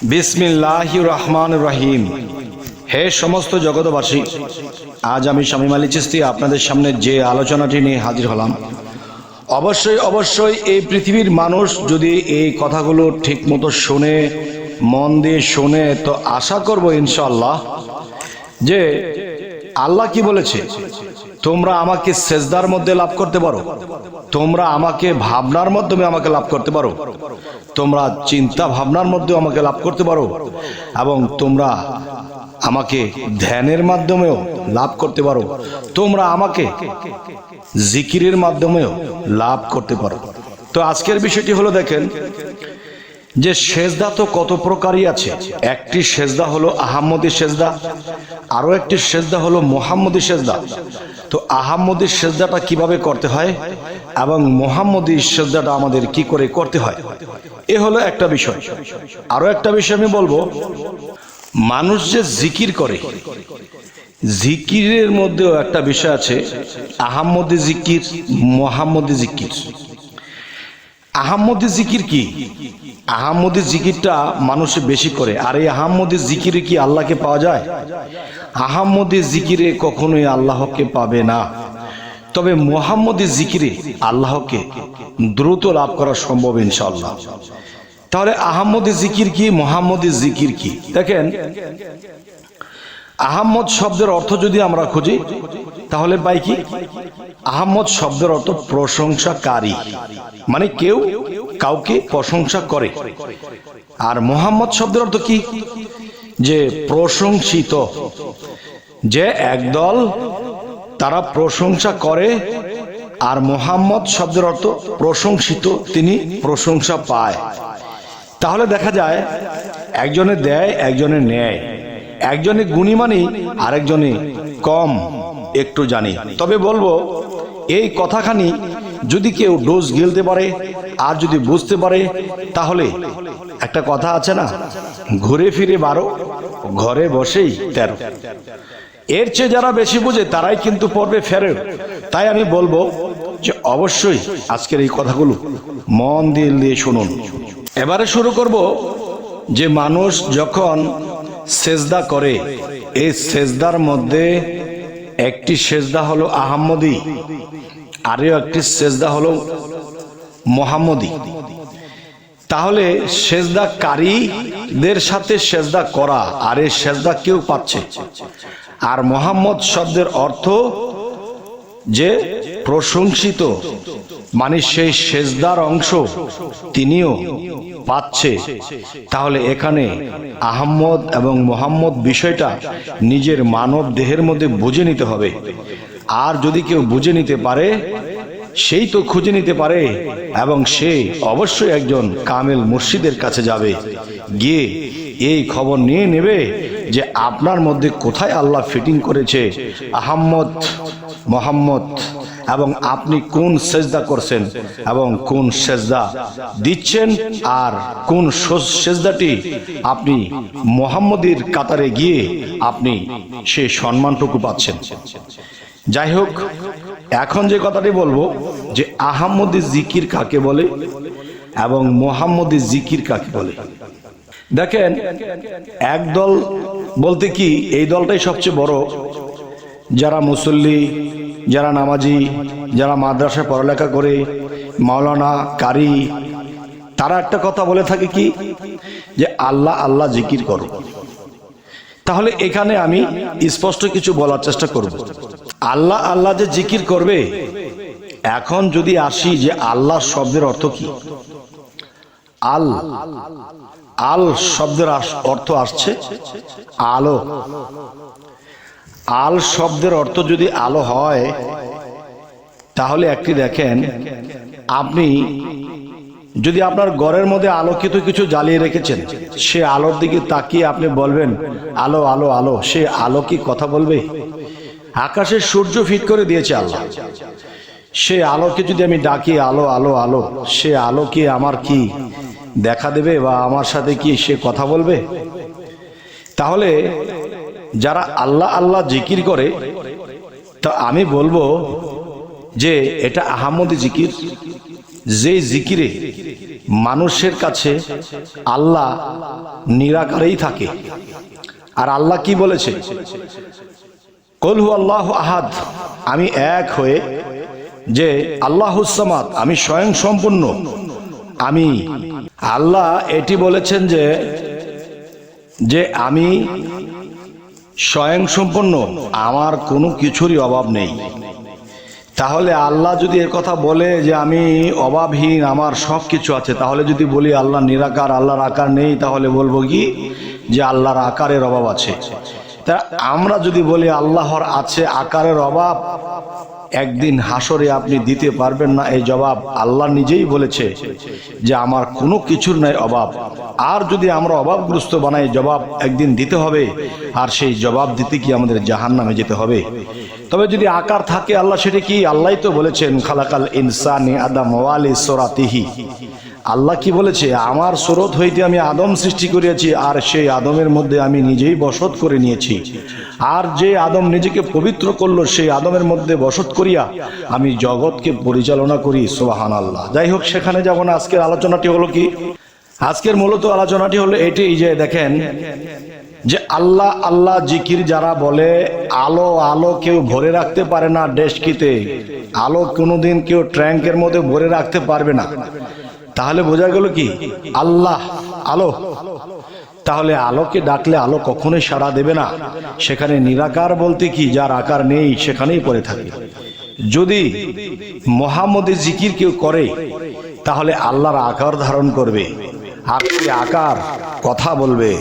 বিসমিল্লাহির রহমানির রহিম। হে সমস্ত জগতবাসী, আজ আমি শামীম আলী চিশতি আপনাদের সামনে যে আলোচনাটি নিয়ে হাজির হলাম, অবশ্যই এই পৃথিবীর মানুষ যদি এই কথাগুলো ঠিক মতো শুনে, মন দিয়ে শুনে, তো আশা করব ইনশাআল্লাহ যে আল্লাহ কি বলেছে, তোমরা আমাকে সেজদার মধ্যে লাভ করতে পারো, তোমরা আমাকে ভাবনার মাধ্যমে আমাকে লাভ করতে পারো, তোমরা চিন্তা ভাবনার মধ্যে আমাকে লাভ করতে পারো, এবং তোমরা আমাকে ধ্যানের মাধ্যমেও লাভ করতে পারো, তোমরা আমাকে জিকিরের মাধ্যমেও লাভ করতে পারো। তো আজকের বিষয়টি হলো, দেখেন যে সেজদা তো কত প্রকারই আছে। একটি সেজদা হলো আহাম্মদী সেজদা, আরো একটি সেজদা হলো মুহাম্মদী সেজদা। তো আহাম্মদী সেজদাটা কিভাবে করতে হয় এবং মুহাম্মদী সেজদাটা আমাদের কি করে করতে হয়, এ হলো একটা বিষয়। আরো একটা বিষয় আমি বলবো, মানুষ যে জিকির করে, জিকিরের মধ্যেও একটা বিষয় আছে, আহাম্মদী জিকির, মুহাম্মদী জিকির। আহাম্মদী জিকির কি? আহাম্মদী জিকিরটা মানুষ বেশি করে। আর এই আহাম্মদী জিকিরে কি আল্লাহকে পাওয়া যায়? আহাম্মদী জিকিরে কখনোই আল্লাহকে পাবে না। তবে মুহাম্মদী জিকিরে আল্লাহকে দ্রুত লাভ করা সম্ভব ইনশাআল্লাহ। তাহলে আহাম্মদী জিকির কি, মুহাম্মদী জিকির কি? দেখেন, আহাম্মদ শব্দের অর্থ যদি আমরা খুঁজি তাহলে পাই কি? আহাম্মদ শব্দের অর্থ প্রশংসাকারী, মানে কেউ কাউকে প্রশংসা করে। আর মুহাম্মদ শব্দের অর্থ কি? যে প্রশংসিত, যে একদল তারা প্রশংসা করে। আর মুহাম্মদ শব্দের অর্থ প্রশংসিত, তিনি প্রশংসা পায়। তাহলে দেখা যায় একজনে দেয়, একজনে নেয়, একজনে গুণী মানি, আরেকজনে কম একটু জানি। তবে বলবো, এই কথাখানি যদি কেউ ডোজ গিলতে পারে আর যদি বুঝতে পারে, তাহলে একটা কথা আছে না, ঘুরে ফিরে 12, ঘরে বসেই 13। এর চেয়ে যারা বেশি বুঝে তারাই কিন্তু পড়বে ফেরে। তাই আমি বলবো যে অবশ্যই আজকের এই কথাগুলো মন দিয়ে শুনুন। এবারে শুরু করব যে মানুষ যখন সেজদা করে, এই সেজদার মধ্যে একটি সেজদা হলো আহাম্মদী, আরও একটি সেজদা হলো মুহাম্মদী। তাহলে সেজদাকারীদের সাথে সেজদা করা, আর এই সেজদা কেউ পাচ্ছে। আর মুহাম্মদ শব্দের অর্থ যে প্রশংসিত, মানে সেই সেজদার অংশ তিনিও পাচ্ছে। তাহলে এখানে আহম্মদ এবং মুহাম্মদ বিষয়টা নিজের মানব দেহের মধ্যে বুঝে নিতে হবে। আর যদি কেউ বুঝে নিতে পারে, সেই তো খুঁজে নিতে পারে, এবং সে অবশ্যই একজন কামেল মুর্শিদের কাছে যাবে, গিয়ে এই খবর নিয়ে নেবে যে আপনার মধ্যে কোথায় আল্লাহ ফিটিং করেছে আহম্মদ, মুহাম্মদ, এবং আপনি কোন সেজদা করছেন এবং কোন সেজদা দিচ্ছেন, আর কোন সেজদাটি আপনি মুহাম্মদীর কাতারে গিয়ে আপনি সেই সম্মানটুকু পাচ্ছেন। যাই হোক, এখন যে কথাটি বলবো যে আহাম্মদী জিকির কাকে বলে এবং মুহাম্মদী জিকির কাকে বলে। দেখেন, এক দল বলতে কি, এই দলটাই সবচেয়ে বড়, যারা মুসল্লি, যারা নামাজি, যারা মাদ্রাসায় পড়ালেখা করে, মাওলানা, কারি, তারা একটা কথা বলে থাকে কি, যে আল্লাহ আল্লাহ জিকির করো। তাহলে এখানে আমি স্পষ্ট কিছু বলার চেষ্টা করব। আল্লাহ আল্লাহ যে জিকির করবে, এখন যদি আসি যে আল্লাহ শব্দের অর্থ কি। আল আল শব্দের অর্থ আসছে আলো। আল শব্দের অর্থ যদি আলো হয়, তাহলে একটি দেখেন, আপনি যদি আপনার ঘরের মধ্যে আলোকিত কিছু জ্বালিয়ে রেখেছেন, সে আলোর দিকে তাকিয়ে আপনি বলবেন আলো আলো আলো, সে আলো কি কথা বলবে? আকাশে সূর্য ফিট করে দিয়েছে আল্লাহ, সে আলোকে যদি আমি ডাকি আলো আলো আলো, সে আলো কি আমার কি দেখা দেবে বা আমার সাথে কি সে কথা বলবে? তাহলে যারা আল্লাহ আল্লাহ জিকির করে, তা আমি বলবো যে এটা আহাম্মদী জিকির। যে জিকিরে মানুষের কাছে আল্লাহ নিরাকারেই থাকে। আর আল্লাহ কি বলেছে? কুল হু আল্লাহু আহাদ, আমি এক হয়ে, যে আল্লাহুস সামাদ, আমি স্বয়ং সম্পূর্ণ। আমি আল্লাহ এটি বলেছেন যে আমি স্বয়ং সম্পূর্ণ, আমার কোনো কিছুরই অভাব নেই। তাহলে আল্লাহ যদি এর কথা বলে যে আমি অভাবহীন, আমার সব কিছু আছে, তাহলে যদি বলি আল্লাহ নিরাকার, আল্লাহর আকার নেই, তাহলে বলবো কি যে আল্লাহর আকারের অভাব আছে। তা আমরা যদি বলি আল্লাহর আছে আকারের অভাব, একদিন হাসরে আপনি দিতে পারবেন না এই জবাব। আল্লাহ নিজেই বলেছে যে আমার কোনো কিছুর নাই অভাব। আর যদি আমরা অভাবগ্রস্ত বানাই, জবাব একদিন দিতে হবে, আর সেই জবাব দিতে কি আমাদের জাহান্নামে যেতে হবে। তবে যদি আকার থাকে আল্লাহ, সেটা কি? আল্লাহই তো বলেছেন খালাকাল ইনসানি আদম ওয়ালি সূরাতিহি। আল্লাহ কি বলেছে? আমার সুরত হইতে আমি আদম সৃষ্টি করিয়াছি, আর সেই আদমের মধ্যে আমি নিজেই বসত করে নিয়েছি। আর যে আদম নিজেকে পবিত্র করলো, সেই আদমের মধ্যে বসত করিয়া আমি জগৎকে পরিচালনা করি। সুবহানাল্লাহ। যাই হোক, সেখানে যাব না। আজকের আলোচনাটি হলো কি? আজকের মূলত আলোচনাটি হলো এটাই যে দেখেন যে আল্লাহ আল্লাহ জিকির যারা বলে, আলো আলো কেউ ভরে রাখতে পারে না ডেস্কিতে, আলো কোনোদিন কেউ ট্যাঙ্কের মধ্যে ভরে রাখতে পারবে না। তাহলে বোঝা গেল কি আল্লাহ আলো। তাহলে আলোকে ডাকলে আলো কখনোই সাড়া দেবে না। সেখানে নিরাকার বলতে কি, যার আকার নেই সেখানেই পড়ে থাকে। যদি মুহাম্মদের জিকির কেউ করে, তাহলে আল্লাহর আকার ধারণ করবে, আর আকার কথা বলবে।